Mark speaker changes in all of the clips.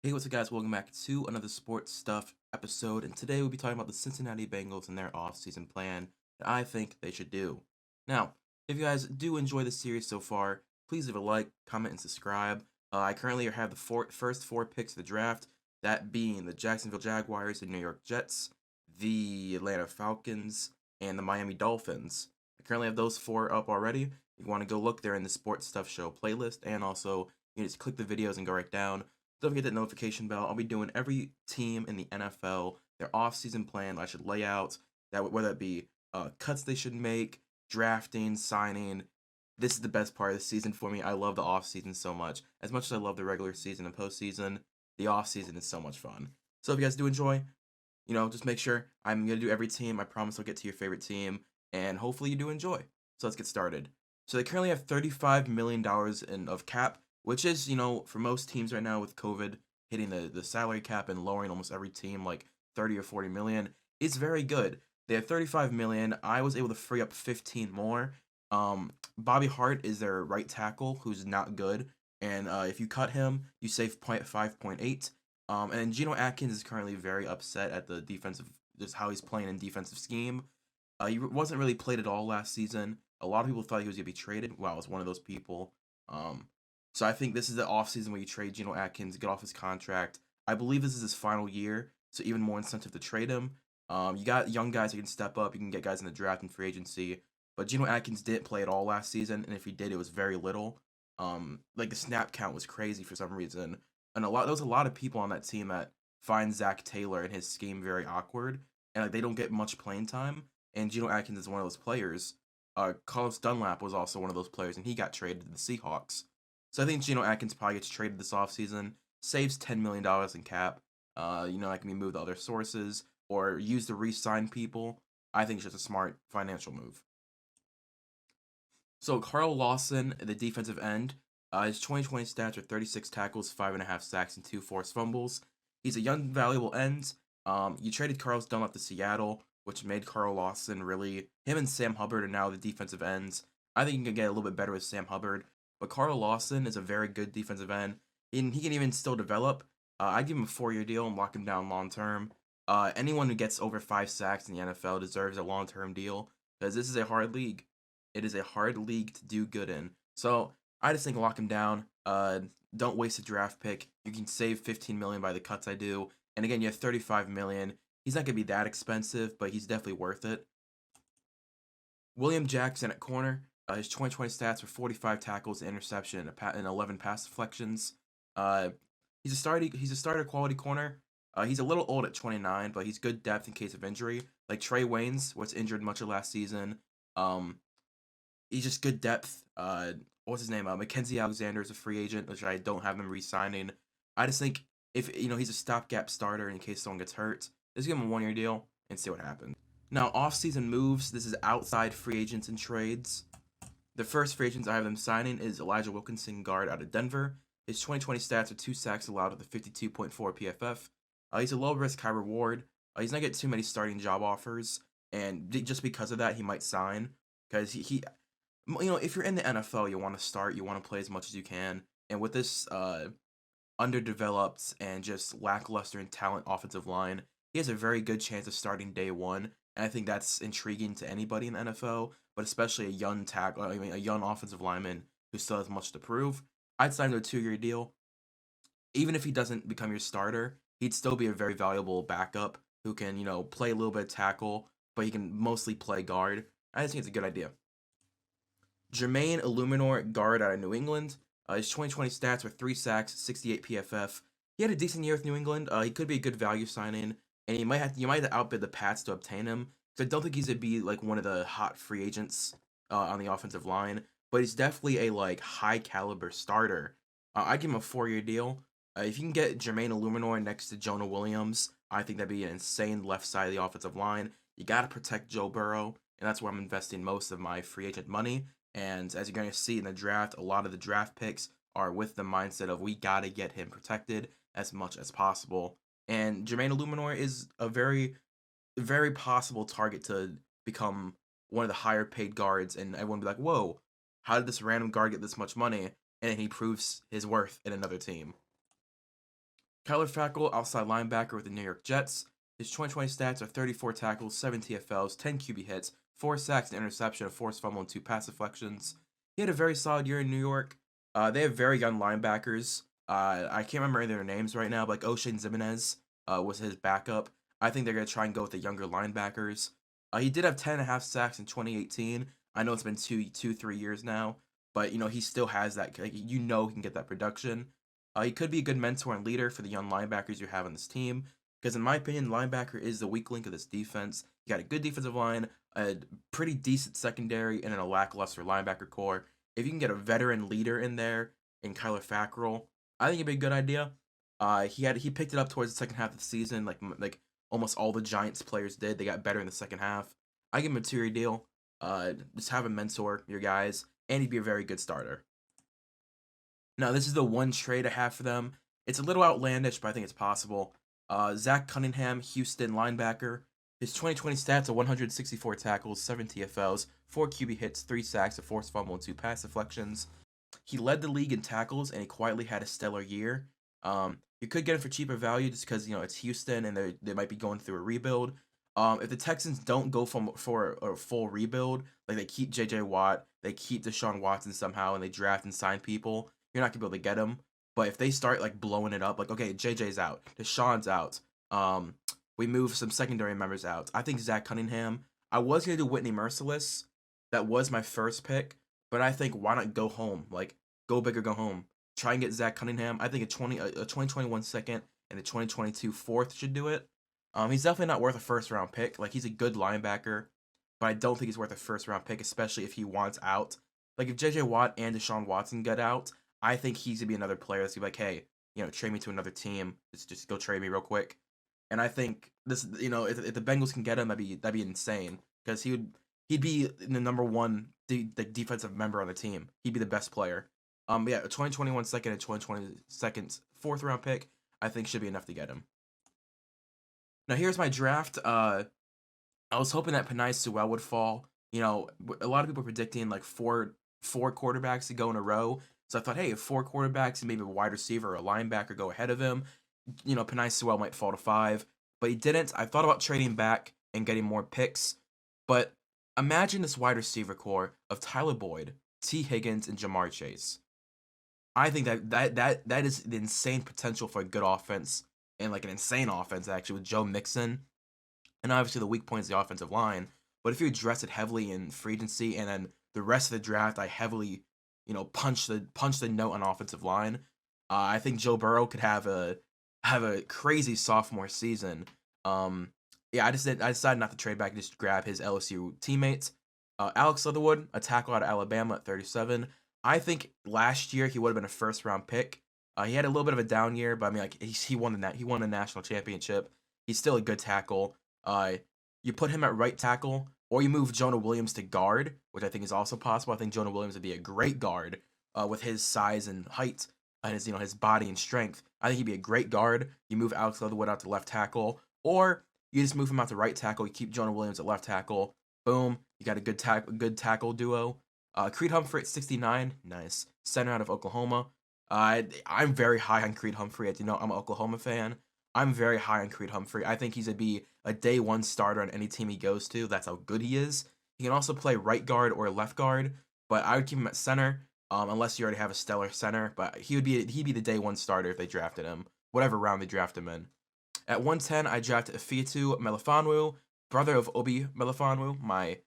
Speaker 1: Hey, what's up, guys? Welcome back to another sports stuff episode, and today we'll be talking about the Cincinnati Bengals and their offseason plan that I think they should do. Now, if you guys do enjoy the series so far, please leave a like, comment, and subscribe. I currently have the first four picks of the draft, that being the Jacksonville Jaguars, the New York Jets, the Atlanta Falcons, and the Miami Dolphins. I currently have those four up already. If you want to go look, they're in the Sports Stuff Show playlist, and also you can just click the videos and go right down. Don't forget that notification bell. I'll be doing every team in the NFL, their off-season plan. I should lay out that whether it be cuts they should make, drafting, signing. This is the best part of the season for me. I love the off-season so much. As much as I love the regular season and postseason, the off-season is so much fun. So if you guys do enjoy, just make sure I'm gonna do every team. I promise I'll get to your favorite team, and hopefully you do enjoy. So let's get started. So they currently have $35 million of cap, which is, for most teams right now with COVID hitting the salary cap and lowering almost every team like 30 or 40 million, it's very good. They have 35 million. I was able to free up 15 more. Bobby Hart is their right tackle, who's not good, and if you cut him, you save 5.8. And Geno Atkins is currently very upset at the defensive, just how he's playing in defensive scheme. He wasn't really played at all last season. A lot of people thought he was gonna be traded. Wow, I was one of those people. Um, so I think this is the offseason where you trade Geno Atkins, get off his contract. I believe this is his final year, so even more incentive to trade him. You got young guys who can step up. You can get guys in the draft and free agency. But Geno Atkins didn't play at all last season, and if he did, it was very little. Like the snap count was crazy for some reason, and there was a lot of people on that team that find Zach Taylor and his scheme very awkward, and like they don't get much playing time. And Geno Atkins is one of those players. Carlos Dunlap was also one of those players, and he got traded to the Seahawks. So I think Geno Atkins probably gets traded this offseason, saves $10 million in cap. That can be moved to other sources or used to re-sign people. I think it's just a smart financial move. So Carl Lawson, the defensive end, his 2020 stats are 36 tackles, 5.5 sacks, and 2 forced fumbles. He's a young, valuable end. You traded Carlos Dunlap to Seattle, which made Carl Lawson really. Him and Sam Hubbard are now the defensive ends. I think you can get a little bit better with Sam Hubbard, but Carl Lawson is a very good defensive end, and he can even still develop. I'd give him a 4-year deal and lock him down long term. Anyone who gets over 5 sacks in the NFL deserves a long term deal because this is a hard league. It is a hard league to do good in. So I just think lock him down. Don't waste a draft pick. You can save 15 million by the cuts I do. And again, you have 35 million. He's not gonna be that expensive, but he's definitely worth it. William Jackson at corner. His 2020 stats were 45 tackles, an interception, and 11 pass deflections. Uh, he's a starter quality corner. He's a little old at 29, but he's good depth in case of injury. Like Trey Waynes was injured much of last season. Um, he's just good depth. What's his name? Mackenzie Alexander is a free agent, which I don't have him re-signing. I just think if he's a stopgap starter in case someone gets hurt, just give him a 1-year deal and see what happens. Now, off-season moves. This is outside free agents and trades. The first free agents I have them signing is Elijah Wilkinson, guard out of Denver. His 2020 stats are 2 sacks allowed with a 52.4 PFF. He's a low risk, high reward. He's not getting too many starting job offers, and just because of that, he might sign because if you're in the NFL, you want to start, you want to play as much as you can, and with this underdeveloped and just lackluster in talent offensive line, he has a very good chance of starting day one, and I think that's intriguing to anybody in the NFL, but especially a young a young offensive lineman who still has much to prove. I'd sign him to a 2-year deal. Even if he doesn't become your starter, he'd still be a very valuable backup who can, play a little bit of tackle, but he can mostly play guard. I just think it's a good idea. Jermaine Illuminor, guard out of New England. His 2020 stats were 3 sacks, 68 PFF. He had a decent year with New England. He could be a good value sign-in, and you might have to outbid the Pats to obtain him. Because I don't think he's gonna be like one of the hot free agents on the offensive line, but he's definitely a high caliber starter. I give him a 4-year deal. If you can get Jermaine Illuminor next to Jonah Williams, I think that'd be an insane left side of the offensive line. You gotta protect Joe Burrow, and that's where I'm investing most of my free agent money. And as you're going to see in the draft, a lot of the draft picks are with the mindset of we got to get him protected as much as possible. And Jermaine Illuminor is a very, very possible target to become one of the higher paid guards. And everyone will be like, whoa, how did this random guard get this much money? And he proves his worth in another team. Kyler Fackrell, outside linebacker with the New York Jets. His 2020 stats are 34 tackles, 7 TFLs, 10 QB hits, 4 sacks, an interception, a forced fumble, and 2 pass deflections. He had a very solid year in New York. They have very young linebackers. I can't remember any of their names right now, but like O'Shane Zimenez was his backup. I think they're going to try and go with the younger linebackers. He did have 10.5 sacks in 2018. I know it's been 3 years now, but he still has that. Like, he can get that production. He could be a good mentor and leader for the young linebackers you have on this team. Because in my opinion, linebacker is the weak link of this defense. You got a good defensive line, a pretty decent secondary, and then a lackluster linebacker core. If you can get a veteran leader in there in Kyler Fackrell, I think it'd be a good idea. He picked it up towards the second half of the season, like almost all the Giants players did. They got better in the second half. I give him a 2-year deal. Just have him mentor your guys, and he'd be a very good starter. Now, this is the one trade I have for them. It's a little outlandish, but I think it's possible. Zach Cunningham, Houston linebacker. His 2020 stats are 164 tackles, 7 TFLs, 4 QB hits, 3 sacks, a forced fumble, and 2 pass deflections. He led the league in tackles, and he quietly had a stellar year. You could get him for cheaper value just because it's Houston and they might be going through a rebuild. If the Texans don't go for a full rebuild, like they keep J.J. Watt, they keep Deshaun Watson somehow, and they draft and sign people, you're not gonna be able to get him. But if they start like blowing it up, like okay, JJ's out, Deshaun's out, we move some secondary members out. I think Zach Cunningham. I was gonna do Whitney Merciless. That was my first pick, but I think why not go home? Like go big or go home. Try and get Zach Cunningham. I think a 2021 second and a 2022 fourth should do it. He's definitely not worth a first round pick. Like he's a good linebacker, but I don't think he's worth a first round pick, especially if he wants out. Like if JJ Watt and Deshaun Watson get out, I think he's gonna be another player that's gonna be like, hey, trade me to another team. Just go trade me real quick. And I think this, if the Bengals can get him, that'd be insane because he'd be the number one the defensive member on the team. He'd be the best player. Yeah, a 2021 second and 2020 second fourth round pick, I think should be enough to get him. Now here's my draft. I was hoping that Penei Sewell would fall. A lot of people are predicting like four quarterbacks to go in a row. So I thought, hey, if 4 quarterbacks and maybe a wide receiver or a linebacker go ahead of him, Penei Sewell might fall to 5. But he didn't. I thought about trading back and getting more picks. But imagine this wide receiver core of Tyler Boyd, T. Higgins, and Jamar Chase. I think that is the insane potential for a good offense and like an insane offense actually with Joe Mixon. And obviously the weak point is the offensive line. But if you address it heavily in free agency and then the rest of the draft, I heavily punch the note on offensive line. I think Joe Burrow could have a crazy sophomore season. Yeah, I decided not to trade back and just grab his LSU teammates. Alex Leatherwood, a tackle out of Alabama at 37. I think last year he would have been a first round pick. He had a little bit of a down year, but I mean, like he won a national championship. He's still a good tackle. You put him at right tackle, or you move Jonah Williams to guard, which I think is also possible. I think Jonah Williams would be a great guard with his size and height and his body and strength. I think he'd be a great guard. You move Alex Leatherwood out to left tackle, or you just move him out to right tackle. You keep Jonah Williams at left tackle. Boom, you got a good tackle duo. Creed Humphrey at 69, nice. Center out of Oklahoma. I'm very high on Creed Humphrey. As you know, I'm an Oklahoma fan. I'm very high on Creed Humphrey. I think he's going to be a day one starter on any team he goes to. That's how good he is. He can also play right guard or left guard, but I would keep him at center unless you already have a stellar center. But he'd be the day one starter if they drafted him, whatever round they draft him in. At 110, I drafted Ifeatu Melifonwu, brother of Obi Melifonwu, my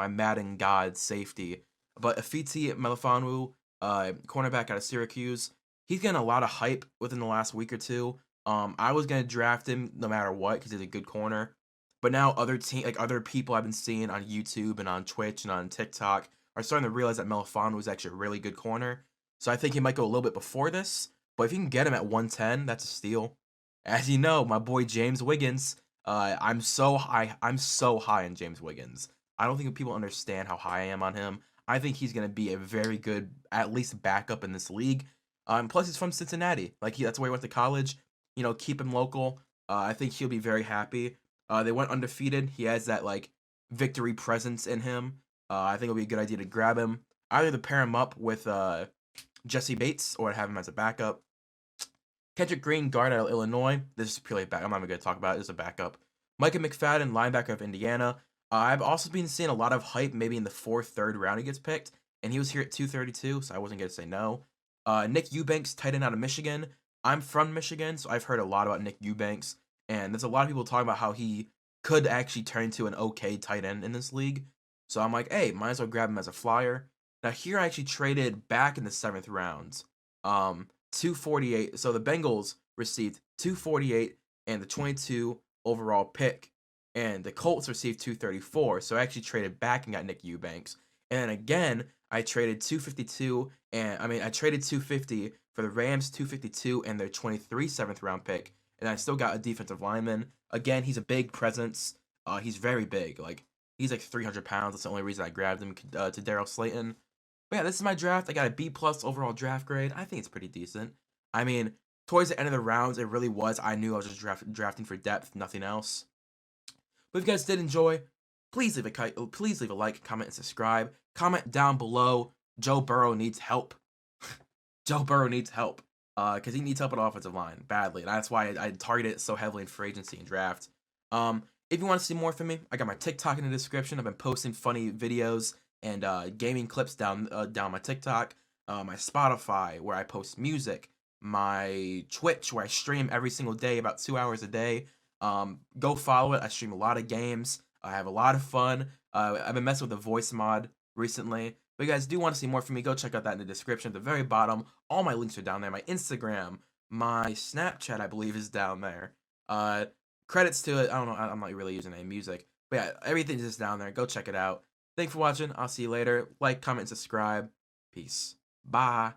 Speaker 1: Madden god safety. But Ifeatu Melifonwu, cornerback out of Syracuse, he's getting a lot of hype within the last week or two. I was gonna draft him no matter what because he's a good corner. But now other people I've been seeing on YouTube and on Twitch and on TikTok are starting to realize that Melifonwu is actually a really good corner. So I think he might go a little bit before this. But if you can get him at 110, that's a steal. As you know, my boy James Wiggins. I'm so high on James Wiggins. I don't think people understand how high I am on him. I think he's gonna be a very good, at least backup in this league. Plus he's from Cincinnati. That's where he went to college. Keep him local. I think he'll be very happy. They went undefeated. He has that victory presence in him. I think it'll be a good idea to grab him. Either to pair him up with Jesse Bates or to have him as a backup. Kendrick Green, guard out of Illinois. This is purely back. I'm not even going to talk about it. This is a backup. Micah McFadden, linebacker of Indiana. I've also been seeing a lot of hype. Maybe in the fourth, third round he gets picked, and he was here at 232, so I wasn't going to say no. Nick Eubanks, tight end out of Michigan. I'm from Michigan, so I've heard a lot about Nick Eubanks, and there's a lot of people talking about how he could actually turn into an okay tight end in this league. So I'm like, hey, might as well grab him as a flyer. Now here I actually traded back in the seventh round. 248. So the Bengals received 248 and the 22 overall pick, and the Colts received 234. So I actually traded back and got Nick Eubanks. And then again, I traded 252, and I traded 250 for the Rams 252 and their 23 seventh round pick, and I still got a defensive lineman. Again, he's a big presence. He's very big. Like he's like 300 pounds. That's the only reason I grabbed him to Daryl Slayton. But yeah, this is my draft. I got a B plus overall draft grade. I think it's pretty decent. I mean, towards the end of the rounds, it really was. I knew I was just drafting for depth, nothing else. But if you guys did enjoy, please leave a like, comment, and subscribe. Comment down below. Joe Burrow needs help. Joe Burrow needs help. Because he needs help at offensive line badly. And that's why I targeted it so heavily in free agency and draft. If you want to see more from me, I got my TikTok in the description. I've been posting funny videos and gaming clips down my TikTok, my Spotify where I post music, my Twitch where I stream every single day about 2 hours a day. Go follow it. I stream a lot of games. I have a lot of fun. I've been messing with the voice mod recently. But you guys do want to see more from me, go check out that in the description at the very bottom. All my links are down there. My Instagram, my Snapchat, I believe, is down there. Credits to it. I don't know. I'm not really using any music. But yeah, everything's just down there. Go check it out. Thanks for watching. I'll see you later. Like, comment, subscribe. Peace. Bye.